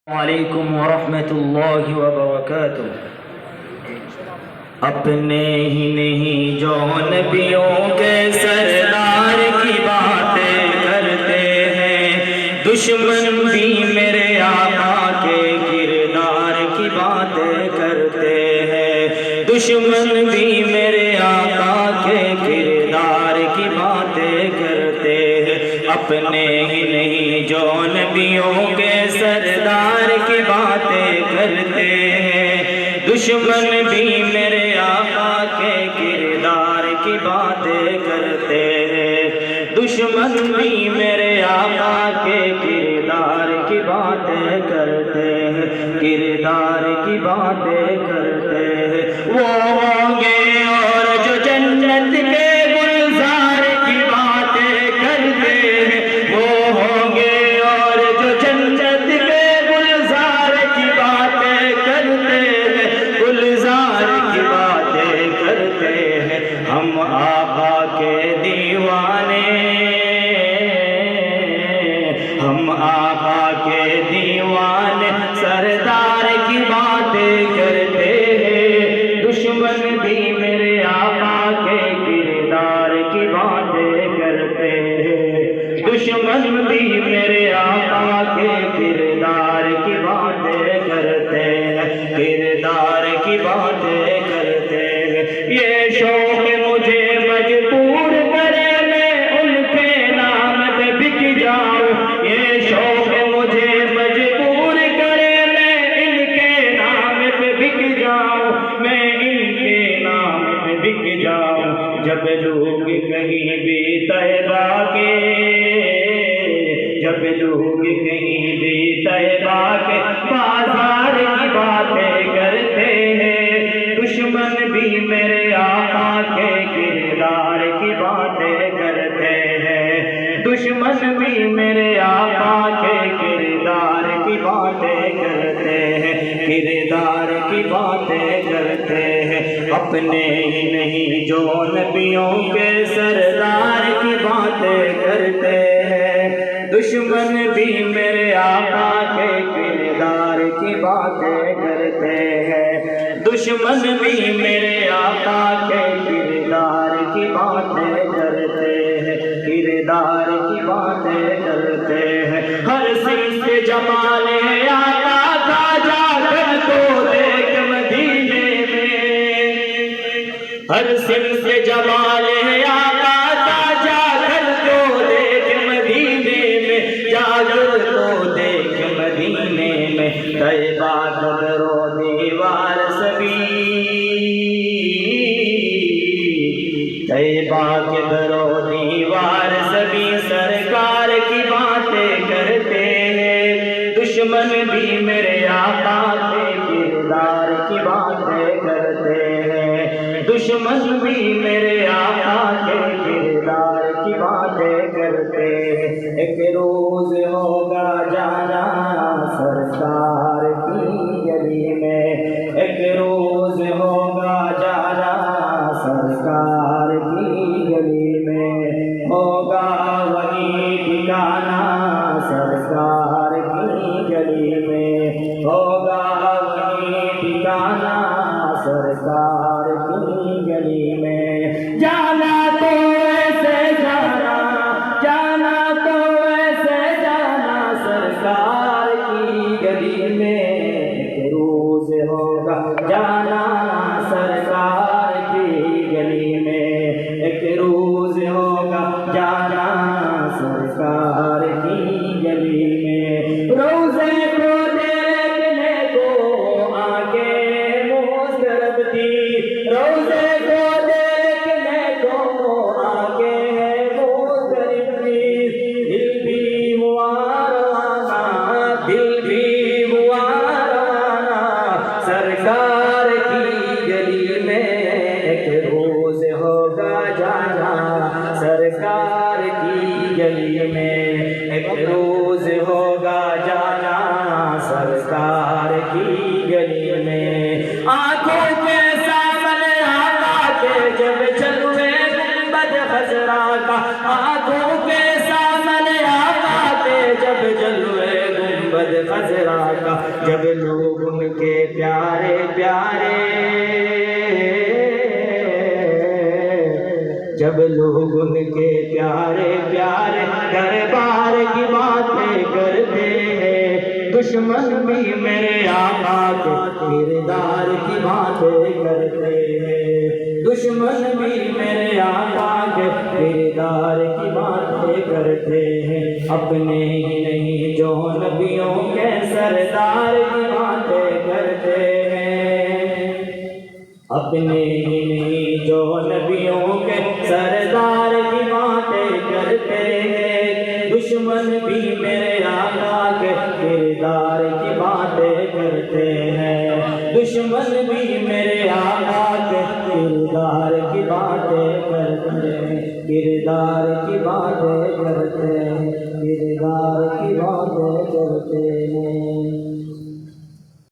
وعلیکم ورحمۃ اللہ وبرکاتہ۔ اپنے ہی نہیں جو نبیوں کے سردار کی باتیں کرتے ہیں، دشمن بھی میرے آقا کے کردار کی باتیں کرتے ہیں، دشمن بھی میرے آقا کے کردار کی باتیں کرتے ہیں۔ اپنے ہی نہیں جو نبیوں کے سردار کی باتیں کرتے ہیں، دشمن بھی میرے آقا کے کردار کی باتیں کرتے ہیں، دشمن بھی میرے آقا کے کردار کی باتیں کرتے ہیں، کردار کی باتیں کرتے ہیں۔ وہ ہوں گے اور جو جنت کے گلزار کی باتیں کرتے ہیں، وہ ہوں گے اور جو جنت کے گلزار کی باتیں کرتے ہیں، گلزار کی باتیں کرتے ہیں۔ ہم آقا کے دیوانے، ہم آقا کے دیوانے، سردار کی باتیں کرتے ہیں، دشمن بھی میرے آقا کے کردار کی باتیں کرتے ہیں، دشمن بھی میرے آقا کے کردار کی باتیں کرتے ہیں، کردار کی باتیں کرتے ہیں۔ یہ شوق مجھے مجبور کرے میں ان کے نام پہ بک جاؤں، یہ شوق مجھے مجبور کرے میں ان کے نام پہ بک جاؤں، میں ان کے نام پہ بک جاؤں۔ جب لوگ کہیں بھی طیبہ کے، جب لوگ کہیں بھی طیبہ کے بازار کی باتیں کرتے ہیں، دشمن بھی میرے آقا کے کردار کی باتیں کرتے ہیں، دشمن بھی میرے آقا کے کردار کی باتیں کرتے ہیں، کردار کی باتیں کرتے ہیں۔ اپنے ہی نہیں جو نبیوں کے سردار کی باتیں کرتے ہیں، دشمن بھی میرے آقا کے کردار کی باتیں کرتے ہیں، دشمن بھی میرے آقا کے کردار کی باتیں کرتے ہیں، کردار کی باتیں کرتے ہیں۔ ہر صنف جمال آقا کا جا کر تو دیکھ مدینے میں، ہر صنف جمال آقا کا جا کر تو دیکھ مدینے میں، جا کر تو دیکھ مدینے میں۔ طیبہ کا در و دیوار سبھی، طیبہ کے در و دیوار سبھی سرکار کی باتیں کرتے ہیں، دشمن بھی میرے آقا کے کردار کی باتیں کرتے ہیں، دشمن بھی میرے آقا کے کردار کی باتیں کرتے ہیں۔ ایک روز ہوگا جانا سرکار کی گلی میں، ایک روز ہوگا جانا سرکار کی گلی میں، ہوگا وہی ٹھکانا سرکار کی گلی میں، ہوگا وہی ٹھکانا سرکار کی گلی میں۔ جانا تو ایسے جانا، جانا تو ایسے جانا سرکار کی گلی میں، ایک روز ہوگا جانا سرکار کی گلی میں، ایک روز ہوگا جانا سرکار کی گلی میں۔ روزے کو دیکھنے کو آگے جب لوگ ان کے پیارے پیارے جب لوگ ان کے پیارے پیارے دربار کی باتیں کرتے ہیں، دشمن بھی میرے آقا کے کردار کی باتیں کرتے ہیں، دشمن بھی میرے آقا کے کردار کی باتیں کرتے ہیں، اپنے ہی نہیں جو نبیوں کے سردار کی باتیں کرتے ہیں، اپنے ہی نہیں جو نبیوں کے سردار کی باتیں کرتے ہیں، دشمن بھی میرے آقا کے کردار کی باتیں کرتے ہیں، دشمن بھی میرے آقا کے کردار کی باتیں کرتے ہیں، کردار کی باتیں کرتے ہیں، کردار کی باتیں کرتے